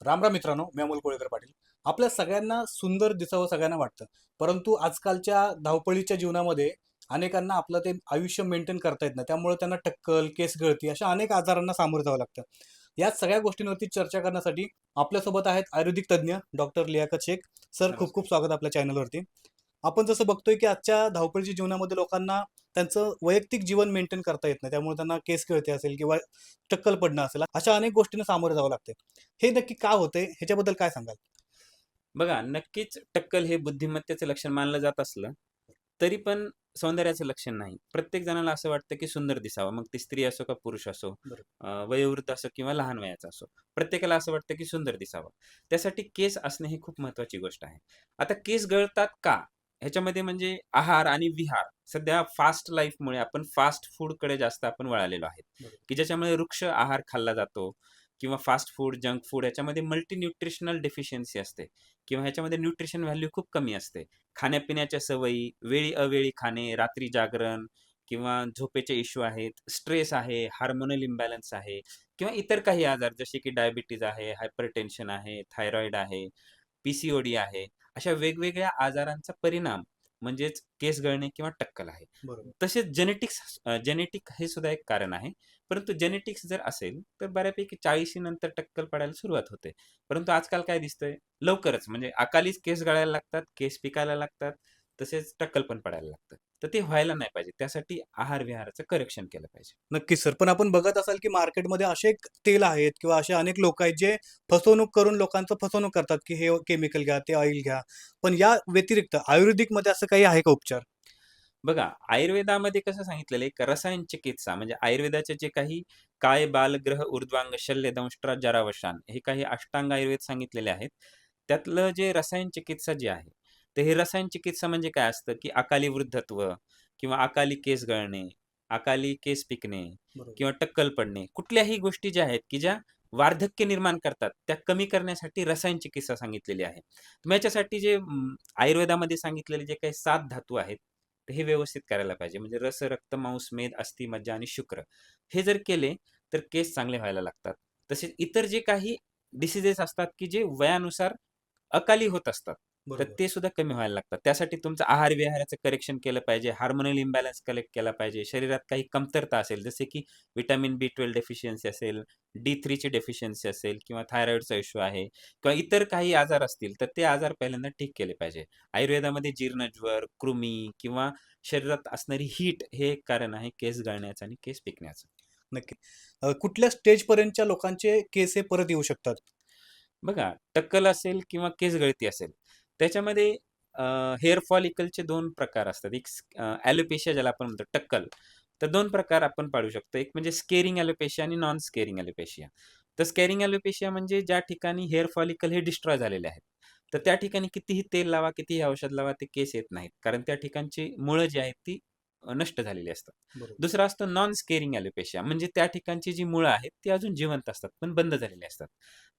राम राम मित्रांनो, मी अमोल कोळेकर पाटील. आपल्या सगळ्यांना सुंदर दिसावं सगळ्यांना वाटतं. परंतु आजकालच्या धावपळीच्या जीवनामध्ये अनेकांना आपलं ते आयुष्य मेंटेन करता येत नाही. त्यामुळे त्यांना टक्कल, केस गळती अशा अनेक आजारांना सामोरं जावं लागतं. या सगळ्या गोष्टींवरती चर्चा करण्यासाठी आपल्यासोबत आहेत आयुर्वेदिक तज्ञ डॉक्टर लियाकत शेख. सर, खूप नमस्कार. खूप स्वागत आपल्या चॅनलवरती. आपण जसं बघतोय की आजच्या धावपळीच्या जीवनामध्ये लोकांना त्यांचं वैयक्तिक जीवन मेंटेन करता येत नाही. त्यामुळे त्यांना केस गळती असेल किंवा टक्कल पडणं असेल, अशा अनेक गोष्टींना सामोरं जावं लागतंय. हे नक्की का होतंय? ह्याच्याबद्दल काय सांगाल? बघा, नक्कीच टक्कल हे बुद्धिमत्तेचं लक्षण मानलं जात असलं, तरी पण सौंदर्याचं लक्षण नाही. प्रत्येक जणाला असं वाटतं, की सुंदर दिसावं. मग ती स्त्री असो का पुरुष असो, बरोबर. वयोवृद्ध असो किंवा लहान वयाचा असो. प्रत्येकाला असं वाटतं, की सुंदर दिसावं. त्यासाठी केस असणे ही खूप महत्त्वाची गोष्ट आहे. आता केस गळतात का? ह्याच्यामध्ये म्हणजे आहार आणि विहार. सध्या फास्ट लाईफमुळे आपण फास्ट फूडकडे जास्त आपण वळालेलो आहे, बरोबर. की ज्याच्यामुळे वृक्ष आहार खाल्ला जातो किंवा फास्ट फूड, जंक फूड याच्यामध्ये मल्टी न्यूट्रिशनल डेफिशियन्सी असते किंवा ह्याच्यामध्ये न्यूट्रिशन व्हॅल्यू खूप कमी असते. खाण्यापिण्याच्या सवयी, वेळी अवेळी खाणे, रात्री जागरण किंवा झोपेचे इश्यू आहेत, स्ट्रेस आहे, हार्मोनल इम्बॅलन्स आहे किंवा इतर काही आजार जसे की डायबिटीज आहे, हायपरटेन्शन आहे, थायरॉईड आहे, पी-सी-ओ-डी आहे. अशा वेगवेगळ्या आजारांचा परिणाम म्हणजेच केस गळणे किंवा टक्कल आहे. बरोबर. तसेच जेनेटिक हे सुद्धा एक कारण आहे. परंतु जेनेटिक्स जर असेल, तर बऱ्यापैकी 40शी नंतर टक्कल पडायला सुरुवात होते. परंतु आजकाल काय दिसतंय, लवकरच म्हणजे अकालीच केस गळायला लागतात, केस पिकायला लागतात, तसेच टक्कल पण पडायला लागतं. तर ते व्हायला नाही पाहिजे. त्यासाठी आहार-विहाराचं करेक्शन केलं पाहिजे. नक्कीच सर. पण आपण बघत असाल, की मार्केटमध्ये असे एक तेल आहेत किंवा असे अनेक लोकं आहेत, जे फसवणूक करून लोकांचं फसवणूक करतात, की हे केमिकल घ्या, ते ऑइल घ्या. पण या व्यतिरिक्त आयुर्वेदिकमध्ये असं काही आहे का उपचार? बघा, आयुर्वेदामध्ये कसं सांगितलेलं आहे, एक रसायन चिकित्सा म्हणजे आयुर्वेदाचे जे काही काय, बाल, ग्रह, ऊर्ध्वांग, शल्य, दंष्ट्रा, जरावशान हे काही अष्टांग आयुर्वेद सांगितलेले आहेत. त्यातलं जे रसायन चिकित्सा जी आहे, तर हे रसायन चिकित्सा म्हणजे काय असतं, की अकाली वृद्धत्व किंवा अकाली केस गळणे, अकाली केस पिकणे बरोबर. किंवा टक्कल पडणे, कुठल्याही गोष्टी ज्या आहेत, की ज्या वार्धक्य निर्माण करतात, त्या कमी करण्यासाठी रसायन चिकित्सा सांगितलेली आहे. मग याच्यासाठी जे आयुर्वेदामध्ये सांगितलेले जे काही 7 धातू आहेत, तर हे व्यवस्थित करायला पाहिजे. म्हणजे रस, रक्त, मांस, मेद, अस्थी, मज्जा आणि शुक्र. हे जर केले, तर केस चांगले व्हायला लागतात. तसेच इतर जे काही डिसीजेस असतात, की जे वयानुसार अकाली होत असतात, तर बरोबर. ते सुद्धा कमी व्हायला लागतात. त्यासाठी तुमचं आहार-विहाराचं करेक्शन केलं पाहिजे. हार्मोनल इम्बॅलन्स कलेक्ट केला पाहिजे. शरीरात काही कमतरता असेल, जसे की व्हिटॅमिन बी12 डेफिशियन्सी असेल, डी3 ची डेफिशियन्सी असेल किंवा थायरॉईडचा इश्यू आहे किंवा इतर काही आजार असतील, तर ते आजार पहिल्यांदा ठीक केले पाहिजे. आयुर्वेदामध्ये जीर्णज्वर, कृमी किंवा शरीरात असणारी हीट हे एक कारण आहे केस गळण्याचं आणि केस पिकण्याचं. नक्की. कुठल्या स्टेजपर्यंतच्या लोकांचे केस हे परत येऊ शकतात? बघा, टक्कल असेल किंवा केस गळती असेल, त्याच्यामध्ये हेअर फॉलिकलचे 2 प्रकार असतात. एक ॲलोपेशिया ज्याला आपण म्हणतो टक्कल. तर 2 प्रकार आपण पाडू शकतो. एक म्हणजे स्केरिंग ॲलोपेशिया आणि नॉन स्केरिंग ॲलोपेशिया. तर स्केरिंग ॲलोपेशिया म्हणजे ज्या ठिकाणी हेअर फॉलिकल हे डिस्ट्रॉय झालेले आहेत. तर त्या ठिकाणी कितीही तेल लावा, कितीही औषध लावा, ते केस येत नाहीत. कारण त्या ठिकाणची मुळं जी आहेत ती नष्ट झालेली असतात. बरोबर. दुसरं असतं नॉन स्केरिंग ॲलोपेशिया म्हणजे त्या ठिकाणची जी मुळं आहेत, ती अजून जिवंत असतात, पण बंद झालेली असतात.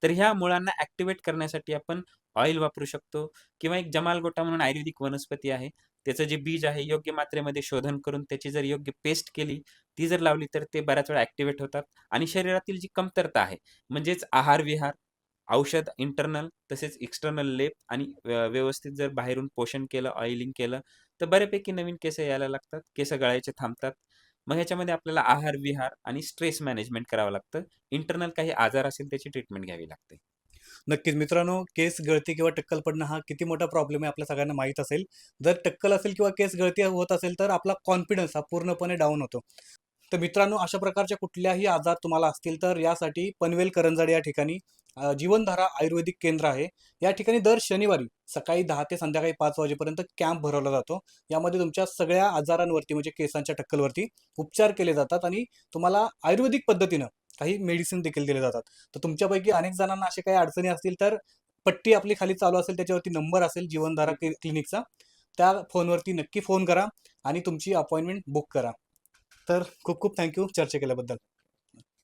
तर ह्या मुळांना ॲक्टिव्हेट करण्यासाठी आपण ऑइल वापरू शकतो किंवा एक जमालगोटा म्हणून आयुर्वेदिक वनस्पती आहे. त्याचं जे बीज आहे योग्य मात्रेमध्ये शोधन करून त्याची जर योग्य पेस्ट केली, ती जर लावली तर ते बऱ्याच वेळा ॲक्टिव्हेट होतात आणि शरीरातील जी कमतरता आहे म्हणजेच आहार-विहार, औषध इंटर्नल तसेच एक्सटर्नल लेप आणि व्यवस्थित जर बाहेरून पोषण केलं, ऑइलिंग केलं, तर बऱ्यापैकी नवीन केस यायला लागतात. केस गळायचे थांबतात. मग ह्याच्यामध्ये आपल्याला आहार-विहार आणि स्ट्रेस मॅनेजमेंट करावं लागतं. इंटर्नल काही आजार असेल त्याची ट्रीटमेंट घ्यावी लागते. नक्कीच मित्रांनो, केस गळती किंवा टक्कल पडणं हा किती मोठा प्रॉब्लेम आहे आपल्या सगळ्यांना माहीत असेल. जर टक्कल असेल किंवा केस गळती होत असेल, तर आपला कॉन्फिडन्स हा पूर्णपणे डाऊन होतो. तर मित्रांनो, अशा प्रकारच्या कुठल्याही आजार तुम्हाला असतील, तर यासाठी पनवेल करंजाड या ठिकाणी जीवनधारा आयुर्वेदिक केंद्र आहे. या ठिकाणी दर शनिवारी सकाळी 10 ते संध्याकाळी 5 वाजेपर्यंत कॅम्प भरवला जातो. यामध्ये तुमच्या सगळ्या आजारांवरती म्हणजे केसांच्या टक्कलवरती उपचार केले जातात आणि तुम्हाला आयुर्वेदिक पद्धतीनं काही मेडिसिन देखील दिले जातात. तर तुमच्यापैकी अनेक जणांना अशा काही अडचणी असतील, तर पट्टी आपली खाली चालू असेल, त्याच्यावरती नंबर असेल जीवनधारा क्लिनिकचा. त्या फोनवरती नक्की फोन करा आणि तुमची अपॉइंटमेंट बुक करा. तर खूप खूप थँक चर्चा केल्याबद्दल.